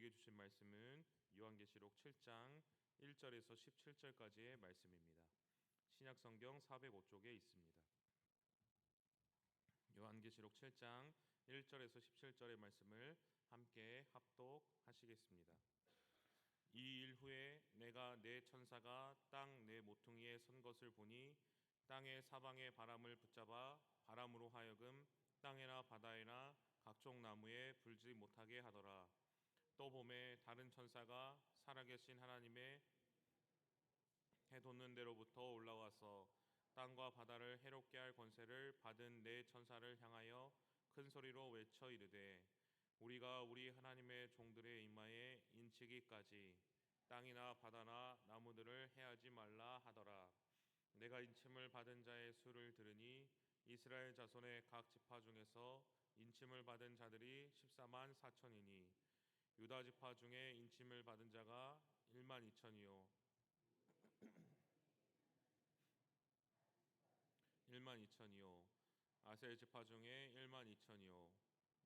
우리에게 주신 말씀은 요한계시록 7장 1절에서 17절까지의 말씀입니다. 신약성경 405쪽에 있습니다. 요한계시록 7장 1절에서 17절의 말씀을 함께 합독하시겠습니다. 이 일 후에 내가 네 천사가 땅 네 모퉁이에 선 것을 보니 땅의 사방의 바람을 붙잡아 바람으로 하여금 땅에나 바다에나 각종 나무에 불지 못하게 하더라. 또 보매 다른 천사가 살아계신 하나님의 해돋는 데로부터 올라와서 땅과 바다를 해롭게 할 권세를 받은 네 천사를 향하여 큰 소리로 외쳐 이르되 우리가 우리 하나님의 종들의 이마에 인치기까지 땅이나 바다나 나무들을 해하지 말라 하더라. 내가 인침을 받은 자의 수를 들으니 이스라엘 자손의 각 지파 중에서 인침을 받은 자들이 14만 4천이니 유다 지파 중에 인침을 받은 자가 1만 2천이요 1만 2천이요 아셀 지파 중에 1만 2천이요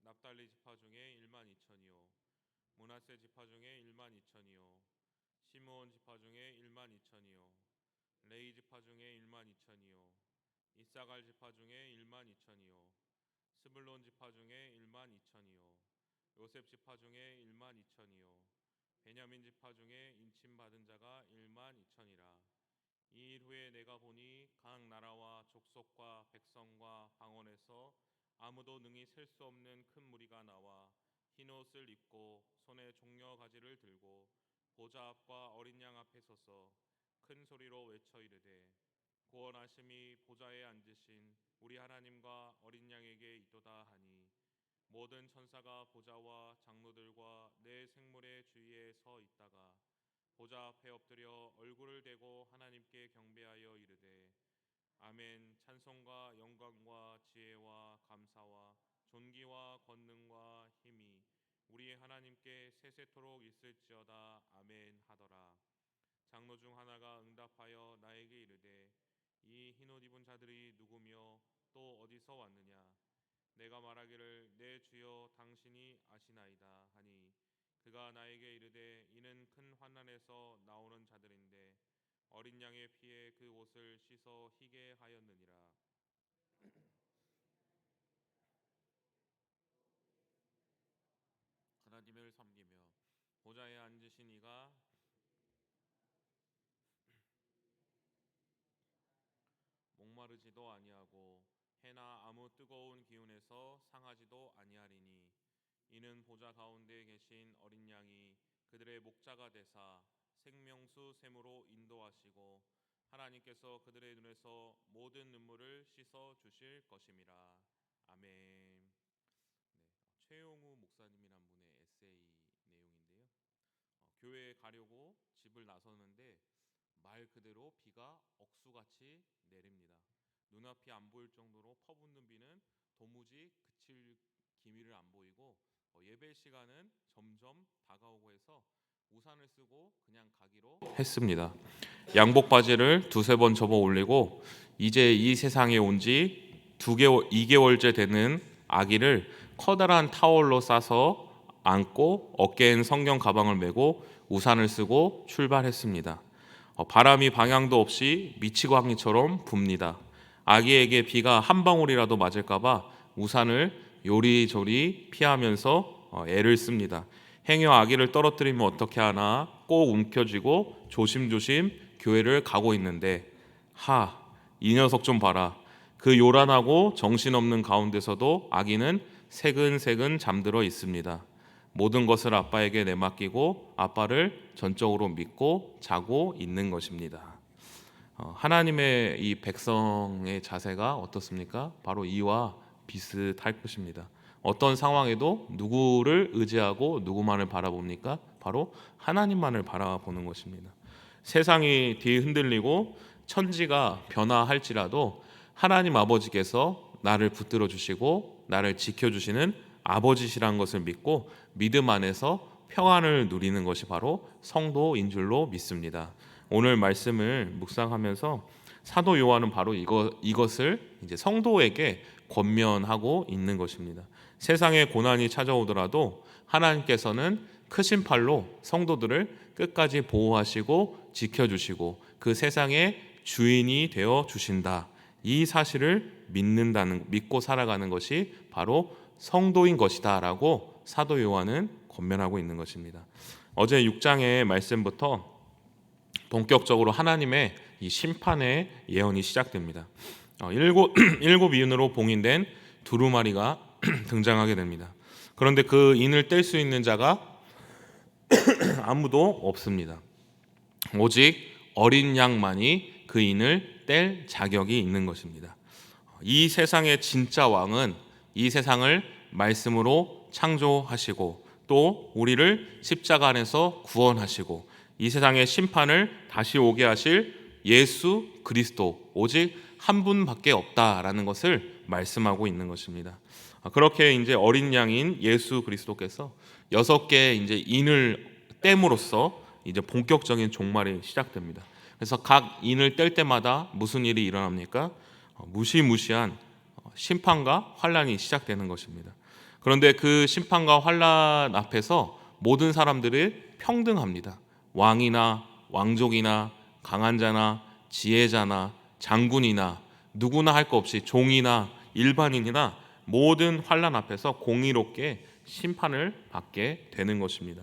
납달리 지파 중에 1만 2천이요 므낫세 지파 중에 1만 2천이요 시므온 지파 중에 1만 2천이요 레위 지파 중에 1만 2천이요 이사갈 지파 중에 1만 2천이요 스불론 지파 중에 1만 2천이요 요셉 지파 중에 1만 2천이요 베냐민 지파 중에 인침 받은 자가 1만 2천이라. 이 일 후에 내가 보니 각 나라와 족속과 백성과 방언에서 아무도 능히 셀 수 없는 큰 무리가 나와 흰 옷을 입고 손에 종려 가지를 들고 보좌 앞과 어린 양 앞에 서서 큰 소리로 외쳐 이르되 구원하심이 보좌에 앉으신 우리 하나님과 어린 양에게 있도다 하니 모든 천사가 보좌와 장로들과 네 생물의 주위에 서 있다가 보좌 앞에 엎드려 얼굴을 대고 하나님께 경배하여 이르되 아멘. 찬송과 영광과 지혜와 감사와 존귀와 권능과 힘이 우리 하나님께 세세토록 있을지어다. 아멘 하더라. 장로 중 하나가 응답하여 나에게 이르되 이 흰옷 입은 자들이 누구며 또 어디서 왔느냐. 내가 말하기를 내 주여 당신이 아시나이다 하니 그가 나에게 이르되 이는 큰 환난에서 나오는 자들인데 어린 양의 피에 그 옷을 씻어 희게 하였느니라. 하나님을 섬기며 보좌에 앉으신 이가 목마르지도 아니하고 해나 아무 뜨거운 기운에서 상하지도 아니하리니 이는 보좌 가운데 계신 어린 양이 그들의 목자가 되사 생명수 샘으로 인도하시고 하나님께서 그들의 눈에서 모든 눈물을 씻어 주실 것임이라. 아멘. 네, 최용우 목사님이란 분의 에세이 내용인데요. 교회에 가려고 집을 나서는데 말 그대로 비가 억수같이 내립니다. 눈앞이 안 보일 정도로 퍼붓는 비는 도무지 그칠 기미를 안 보이고 예배 시간은 점점 다가오고 해서 우산을 쓰고 그냥 가기로 했습니다. 양복 바지를 두세 번 접어 올리고 이제 이 세상에 온 지 2개월째 되는 아기를 커다란 타월로 싸서 안고 어깨엔 성경 가방을 메고 우산을 쓰고 출발했습니다. 바람이 방향도 없이 미치광이처럼 붑니다. 아기에게 비가 한 방울이라도 맞을까봐 우산을 요리조리 피하면서 애를 씁니다. 행여 아기를 떨어뜨리면 어떻게 하나 꼭 움켜쥐고 조심조심 교회를 가고 있는데 이 녀석 좀 봐라. 그 요란하고 정신없는 가운데서도 아기는 새근새근 잠들어 있습니다. 모든 것을 아빠에게 내맡기고 아빠를 전적으로 믿고 자고 있는 것입니다. 하나님의 이 백성의 자세가 어떻습니까? 바로 이와 비슷할 것입니다. 어떤 상황에도 누구를 의지하고 누구만을 바라봅니까? 바로 하나님만을 바라보는 것입니다. 세상이 뒤흔들리고 천지가 변화할지라도 하나님 아버지께서 나를 붙들어 주시고 나를 지켜주시는 아버지시라는 것을 믿고 믿음 안에서 평안을 누리는 것이 바로 성도인 줄로 믿습니다. 오늘 말씀을 묵상하면서 사도 요한은 바로 이것을 이제 성도에게 권면하고 있는 것입니다. 세상에 고난이 찾아오더라도 하나님께서는 크신 팔로 성도들을 끝까지 보호하시고 지켜주시고 그 세상의 주인이 되어 주신다. 이 사실을 믿고 살아가는 것이 바로 성도인 것이다라고 사도 요한은 권면하고 있는 것입니다. 어제 6장의 말씀부터 본격적으로 하나님의 이 심판의 예언이 시작됩니다. 일곱 이인으로 봉인된 두루마리가 등장하게 됩니다. 그런데 그 인을 뗄 수 있는 자가 아무도 없습니다. 오직 어린 양만이 그 인을 뗄 자격이 있는 것입니다. 이 세상의 진짜 왕은 이 세상을 말씀으로 창조하시고 또 우리를 십자가 안에서 구원하시고 이 세상의 심판을 다시 오게 하실 예수 그리스도 오직 한 분밖에 없다라는 것을 말씀하고 있는 것입니다. 그렇게 이제 어린 양인 예수 그리스도께서 6개의 이제 인을 땜으로써 이제 본격적인 종말이 시작됩니다. 그래서 각 인을 뗄 때마다 무슨 일이 일어납니까? 무시무시한 심판과 환란이 시작되는 것입니다. 그런데 그 심판과 환란 앞에서 모든 사람들이 평등합니다. 왕이나 왕족이나 강한 자나 지혜자나 장군이나 누구나 할 것 없이 종이나 일반인이나 모든 환란 앞에서 공의롭게 심판을 받게 되는 것입니다.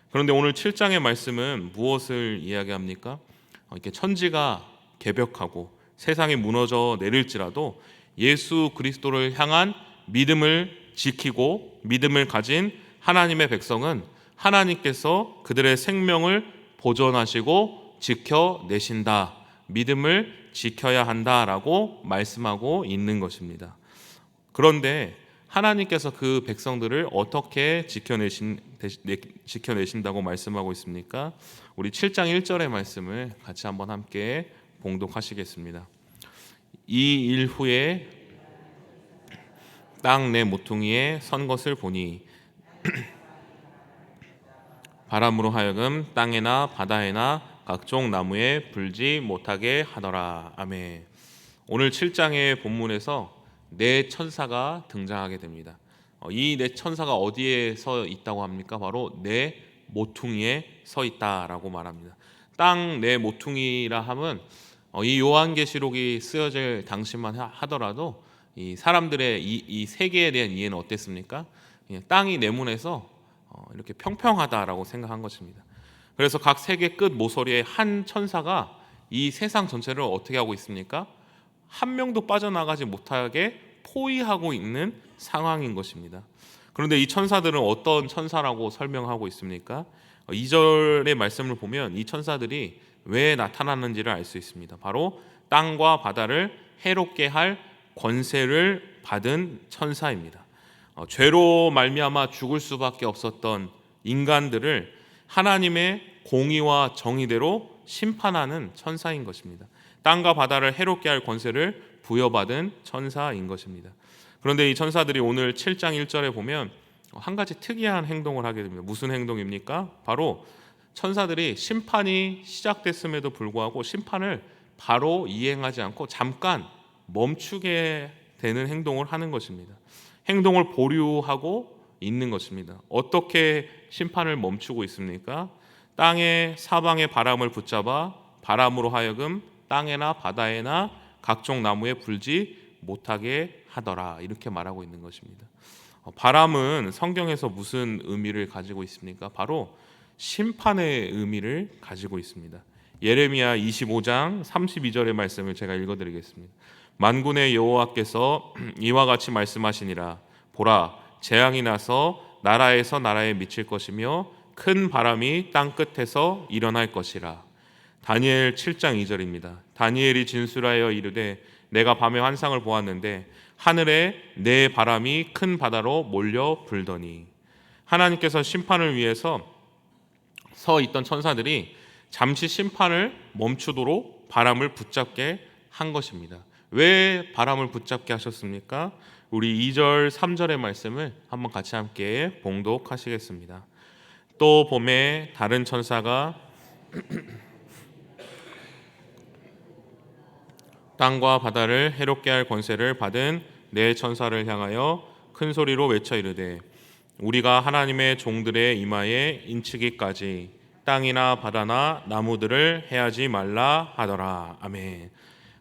그런데 오늘 7장의 말씀은 무엇을 이야기합니까? 이렇게 천지가 개벽하고 세상이 무너져 내릴지라도 예수 그리스도를 향한 믿음을 지키고 믿음을 가진 하나님의 백성은 하나님께서 그들의 생명을 보존하시고 지켜내신다. 믿음을 지켜야 한다라고 말씀하고 있는 것입니다. 그런데 하나님께서 그 백성들을 어떻게 지켜내신다고 말씀하고 있습니까? 우리 7장 1절의 말씀을 같이 한번 함께 봉독하시겠습니다. 이 일 후에 땅 내 모퉁이에 선 것을 보니 바람으로 하여금 땅에나 바다에나 각종 나무에 불지 못하게 하더라. 아멘. 오늘 7장의 본문에서 네 천사가 등장하게 됩니다. 이 네 천사가 어디에 서 있다고 합니까? 바로 네 모퉁이에 서 있다라고 말합니다. 땅 네 모퉁이라 함은 이 요한계시록이 쓰여질 당시만 하더라도 이 사람들의 이 세계에 대한 이해는 어땠습니까? 땅이 네모내서 이렇게 평평하다라고 생각한 것입니다. 그래서 각 세계 끝 모서리에 한 천사가 이 세상 전체를 어떻게 하고 있습니까? 한 명도 빠져나가지 못하게 포위하고 있는 상황인 것입니다. 그런데 이 천사들은 어떤 천사라고 설명하고 있습니까? 2절의 말씀을 보면 이 천사들이 왜 나타났는지를 알 수 있습니다. 바로 땅과 바다를 해롭게 할 권세를 받은 천사입니다. 죄로 말미암아 죽을 수밖에 없었던 인간들을 하나님의 공의와 정의대로 심판하는 천사인 것입니다. 땅과 바다를 해롭게 할 권세를 부여받은 천사인 것입니다. 그런데 이 천사들이 오늘 7장 1절에 보면 한 가지 특이한 행동을 하게 됩니다. 무슨 행동입니까? 바로 천사들이 심판이 시작됐음에도 불구하고 심판을 바로 이행하지 않고 잠깐 멈추게 되는 행동을 하는 것입니다. 행동을 보류하고 있는 것입니다. 어떻게 심판을 멈추고 있습니까? 땅의 사방의 바람을 붙잡아 바람으로 하여금 땅에나 바다에나 각종 나무에 불지 못하게 하더라. 이렇게 말하고 있는 것입니다. 바람은 성경에서 무슨 의미를 가지고 있습니까? 바로 심판의 의미를 가지고 있습니다. 예레미야 25장 32절의 말씀을 제가 읽어드리겠습니다. 만군의 여호와께서 이와 같이 말씀하시니라. 보라, 재앙이 나서 나라에서 나라에 미칠 것이며 큰 바람이 땅 끝에서 일어날 것이라. 다니엘 7장 2절입니다. 다니엘이 진술하여 이르되 내가 밤에 환상을 보았는데 하늘에 네 바람이 큰 바다로 몰려 불더니. 하나님께서 심판을 위해서 서 있던 천사들이 잠시 심판을 멈추도록 바람을 붙잡게 한 것입니다. 왜 바람을 붙잡게 하셨습니까? 우리 2절 3절의 말씀을 한번 같이 함께 봉독하시겠습니다. 또 봄에 다른 천사가 땅과 바다를 해롭게 할 권세를 받은 네 천사를 향하여 큰 소리로 외쳐 이르되 우리가 하나님의 종들의 이마에 인치기까지 땅이나 바다나 나무들을 해하지 말라 하더라. 아멘.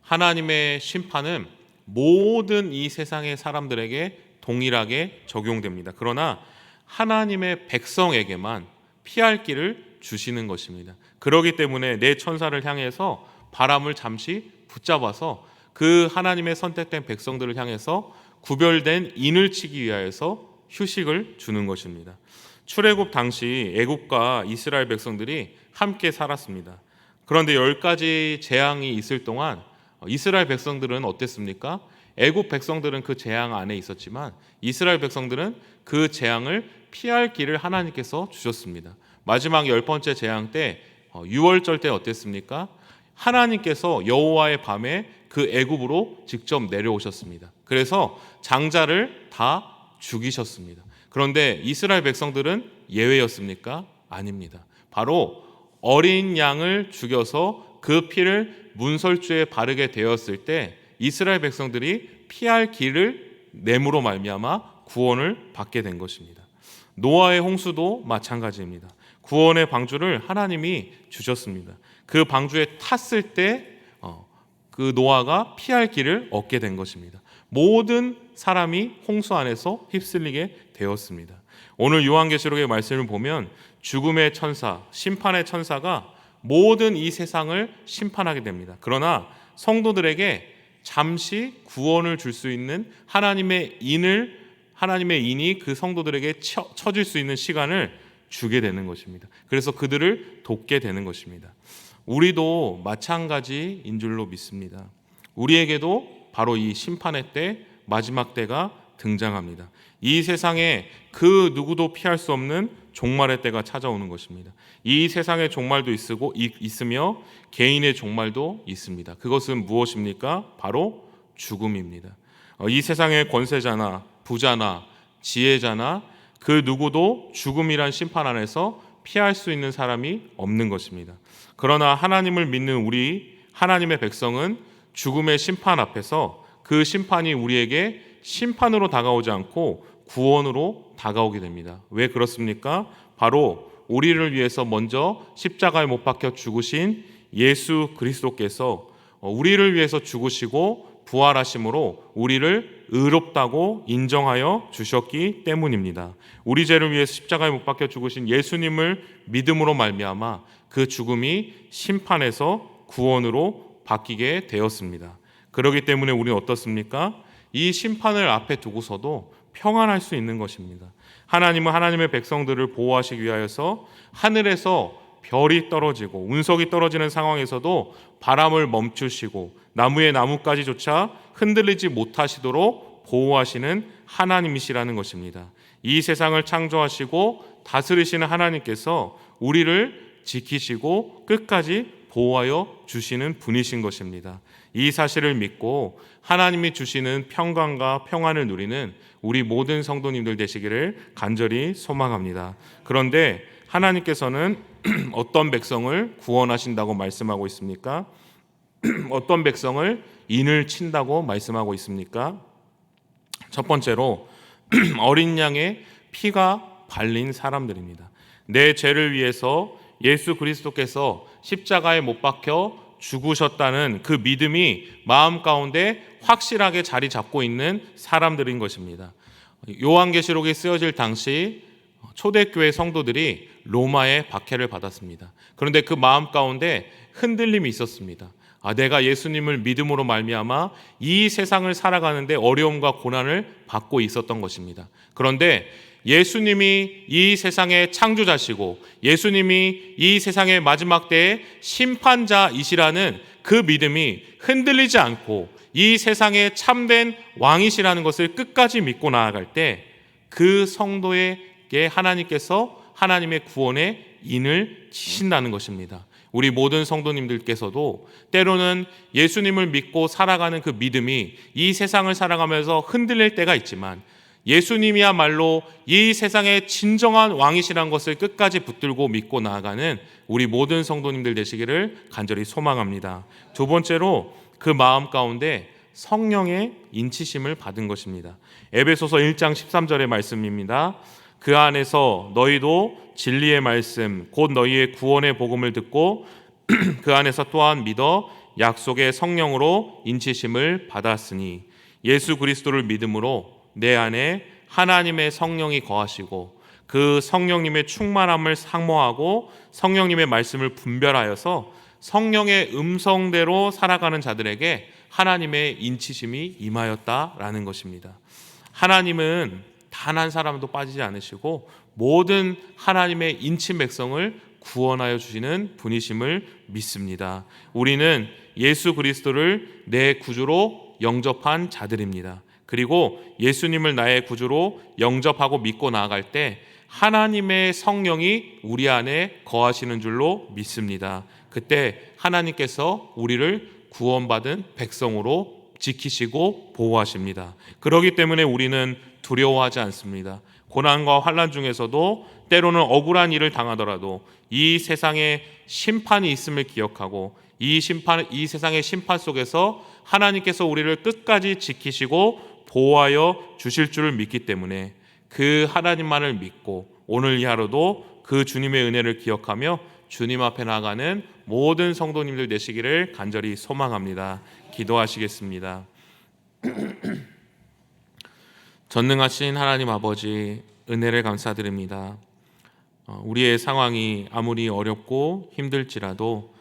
하나님의 심판은 모든 이 세상의 사람들에게 동일하게 적용됩니다. 그러나 하나님의 백성에게만 피할 길을 주시는 것입니다. 그렇기 때문에 내 천사를 향해서 바람을 잠시 붙잡아서 그 하나님의 선택된 백성들을 향해서 구별된 인을 치기 위하여서 휴식을 주는 것입니다. 출애굽 당시 애굽과 이스라엘 백성들이 함께 살았습니다. 그런데 10가지 재앙이 있을 동안 이스라엘 백성들은 어땠습니까? 애굽 백성들은 그 재앙 안에 있었지만 이스라엘 백성들은 그 재앙을 피할 길을 하나님께서 주셨습니다. 마지막 10번째 재앙 때 유월절 때 어땠습니까? 하나님께서 여호와의 밤에 그 애굽으로 직접 내려오셨습니다. 그래서 장자를 다 죽이셨습니다. 그런데 이스라엘 백성들은 예외였습니까? 아닙니다. 바로 어린 양을 죽여서 그 피를 문설주에 바르게 되었을 때 이스라엘 백성들이 피할 길을 내므로 말미암아 구원을 받게 된 것입니다. 노아의 홍수도 마찬가지입니다. 구원의 방주를 하나님이 주셨습니다. 그 방주에 탔을 때 그 노아가 피할 길을 얻게 된 것입니다. 모든 사람이 홍수 안에서 휩쓸리게 되었습니다. 오늘 요한계시록의 말씀을 보면 죽음의 천사, 심판의 천사가 모든 이 세상을 심판하게 됩니다. 그러나 성도들에게 잠시 구원을 줄 수 있는 하나님의 인이 그 성도들에게 쳐질 수 있는 시간을 주게 되는 것입니다. 그래서 그들을 돕게 되는 것입니다. 우리도 마찬가지인 줄로 믿습니다. 우리에게도 바로 이 심판의 때, 마지막 때가 등장합니다. 이 세상에 그 누구도 피할 수 없는 종말의 때가 찾아오는 것입니다. 이 세상의 종말도 있으며 개인의 종말도 있습니다. 그것은 무엇입니까? 바로 죽음입니다. 이 세상의 권세자나 부자나 지혜자나 그 누구도 죽음이란 심판 안에서 피할 수 있는 사람이 없는 것입니다. 그러나 하나님을 믿는 우리 하나님의 백성은 죽음의 심판 앞에서 그 심판이 우리에게 심판으로 다가오지 않고 구원으로 다가오게 됩니다. 왜 그렇습니까? 바로 우리를 위해서 먼저 십자가에 못 박혀 죽으신 예수 그리스도께서 우리를 위해서 죽으시고 부활하심으로 우리를 의롭다고 인정하여 주셨기 때문입니다. 우리 죄를 위해서 십자가에 못 박혀 죽으신 예수님을 믿음으로 말미암아 그 죽음이 심판에서 구원으로 바뀌게 되었습니다. 그렇기 때문에 우리는 어떻습니까? 이 심판을 앞에 두고서도 평안할 수 있는 것입니다. 하나님은 하나님의 백성들을 보호하시기 위하여서 하늘에서 별이 떨어지고 운석이 떨어지는 상황에서도 바람을 멈추시고 나무의 나뭇가지조차 흔들리지 못하시도록 보호하시는 하나님이시라는 것입니다. 이 세상을 창조하시고 다스리시는 하나님께서 우리를 지키시고 끝까지 보호하여 주시는 분이신 것입니다. 이 사실을 믿고 하나님이 주시는 평강과 평안을 누리는 우리 모든 성도님들 되시기를 간절히 소망합니다. 그런데 하나님께서는 어떤 백성을 구원하신다고 말씀하고 있습니까? 어떤 백성을 인을 친다고 말씀하고 있습니까? 첫 번째로 어린 양의 피가 발린 사람들입니다. 내 죄를 위해서 예수 그리스도께서 십자가에 못 박혀 죽으셨다는 그 믿음이 마음 가운데 확실하게 자리 잡고 있는 사람들인 것입니다. 요한계시록이 쓰여질 당시 초대교회 성도들이 로마의 박해를 받았습니다. 그런데 그 마음 가운데 흔들림이 있었습니다. 내가 예수님을 믿음으로 말미암아 이 세상을 살아가는데 어려움과 고난을 받고 있었던 것입니다. 그런데 예수님이 이 세상의 창조자시고 예수님이 이 세상의 마지막 때의 심판자이시라는 그 믿음이 흔들리지 않고 이 세상의 참된 왕이시라는 것을 끝까지 믿고 나아갈 때 그 성도에게 하나님께서 하나님의 구원의 인을 치신다는 것입니다. 우리 모든 성도님들께서도 때로는 예수님을 믿고 살아가는 그 믿음이 이 세상을 살아가면서 흔들릴 때가 있지만 예수님이야말로 이 세상의 진정한 왕이시라는 것을 끝까지 붙들고 믿고 나아가는 우리 모든 성도님들 되시기를 간절히 소망합니다. 두 번째로 그 마음 가운데 성령의 인치심을 받은 것입니다. 에베소서 1장 13절의 말씀입니다. 그 안에서 너희도 진리의 말씀 곧 너희의 구원의 복음을 듣고 그 안에서 또한 믿어 약속의 성령으로 인치심을 받았으니 예수 그리스도를 믿음으로 내 안에 하나님의 성령이 거하시고 그 성령님의 충만함을 상모하고 성령님의 말씀을 분별하여서 성령의 음성대로 살아가는 자들에게 하나님의 인치심이 임하였다라는 것입니다. 하나님은 단 한 사람도 빠지지 않으시고 모든 하나님의 인친 백성을 구원하여 주시는 분이심을 믿습니다. 우리는 예수 그리스도를 내 구주로 영접한 자들입니다. 그리고 예수님을 나의 구주로 영접하고 믿고 나아갈 때 하나님의 성령이 우리 안에 거하시는 줄로 믿습니다. 그때 하나님께서 우리를 구원받은 백성으로 지키시고 보호하십니다. 그렇기 때문에 우리는 두려워하지 않습니다. 고난과 환난 중에서도 때로는 억울한 일을 당하더라도 이 세상에 심판이 있음을 기억하고 이 세상의 심판 속에서 하나님께서 우리를 끝까지 지키시고 보호하여 주실 줄을 믿기 때문에 그 하나님만을 믿고 오늘 이 하루도 그 주님의 은혜를 기억하며 주님 앞에 나아가는 모든 성도님들 되시기를 간절히 소망합니다. 기도하시겠습니다. 전능하신 하나님 아버지, 은혜를 감사드립니다. 우리의 상황이 아무리 어렵고 힘들지라도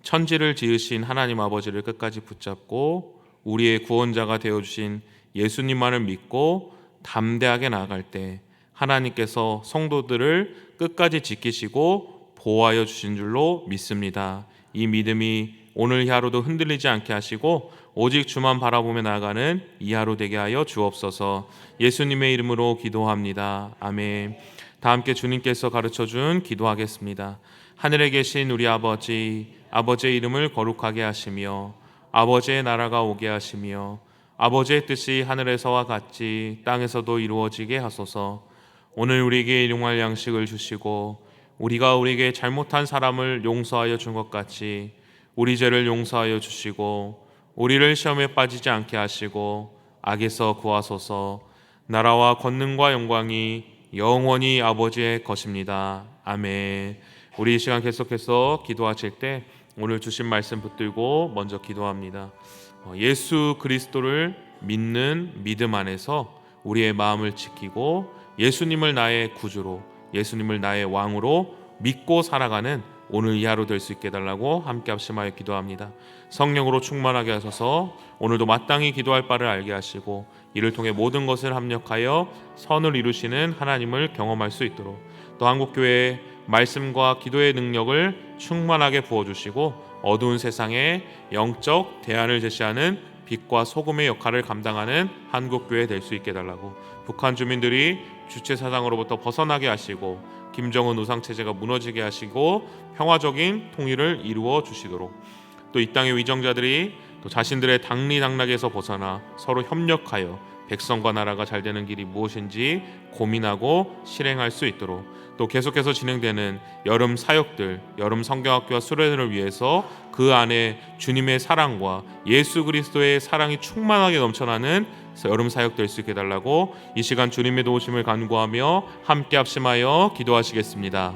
천지를 지으신 하나님 아버지를 끝까지 붙잡고 우리의 구원자가 되어주신 예수님만을 믿고 담대하게 나아갈 때 하나님께서 성도들을 끝까지 지키시고 보호하여 주신 줄로 믿습니다. 이 믿음이 오늘 이 하루도 흔들리지 않게 하시고 오직 주만 바라보며 나아가는 이 하루 되게 하여 주옵소서. 예수님의 이름으로 기도합니다. 아멘. 다 함께 주님께서 가르쳐준 기도하겠습니다. 하늘에 계신 우리 아버지, 아버지의 이름을 거룩하게 하시며 아버지의 나라가 오게 하시며 아버지의 뜻이 하늘에서와 같이 땅에서도 이루어지게 하소서. 오늘 우리에게 일용할 양식을 주시고 우리가 우리에게 잘못한 사람을 용서하여 준 것 같이 우리 죄를 용서하여 주시고 우리를 시험에 빠지지 않게 하시고 악에서 구하소서. 나라와 권능과 영광이 영원히 아버지의 것입니다. 아멘. 우리 이 시간 계속해서 기도하실 때 오늘 주신 말씀 붙들고 먼저 기도합니다. 예수 그리스도를 믿는 믿음 안에서 우리의 마음을 지키고 예수님을 나의 구주로, 예수님을 나의 왕으로 믿고 살아가는 오늘 이 하루 될 수 있게 해달라고 함께 합심하여 기도합니다. 성령으로 충만하게 하셔서 오늘도 마땅히 기도할 바를 알게 하시고 이를 통해 모든 것을 합력하여 선을 이루시는 하나님을 경험할 수 있도록 또 한국교회의 말씀과 기도의 능력을 충만하게 부어주시고 어두운 세상에 영적 대안을 제시하는 빛과 소금의 역할을 감당하는 한국교회 될 수 있게 해달라고 북한 주민들이 주체사상으로부터 벗어나게 하시고 김정은 우상체제가 무너지게 하시고 평화적인 통일을 이루어 주시도록 또 이 땅의 위정자들이 또 자신들의 당리당락에서 벗어나 서로 협력하여 백성과 나라가 잘 되는 길이 무엇인지 고민하고 실행할 수 있도록 또 계속해서 진행되는 여름 사역들, 여름 성경학교와 수련회를 위해서 그 안에 주님의 사랑과 예수 그리스도의 사랑이 충만하게 넘쳐나는 여름 사역 될 수 있게 해달라고 이 시간 주님의 도우심을 간구하며 함께 합심하여 기도하시겠습니다.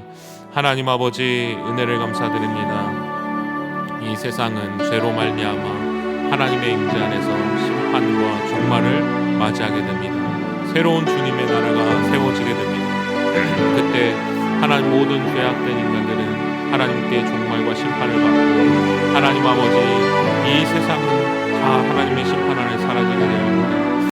하나님 아버지, 은혜를 감사드립니다. 이 세상은 죄로 말미암아 하나님의 임재 안에서 심판과 종말을 맞이하게 됩니다. 새로운 주님의 나라가 세워지게 됩니다. 그때 하나님 모든 죄악된 인간들은 하나님께 종말과 심판을 받고 하나님 아버지, 이 세상은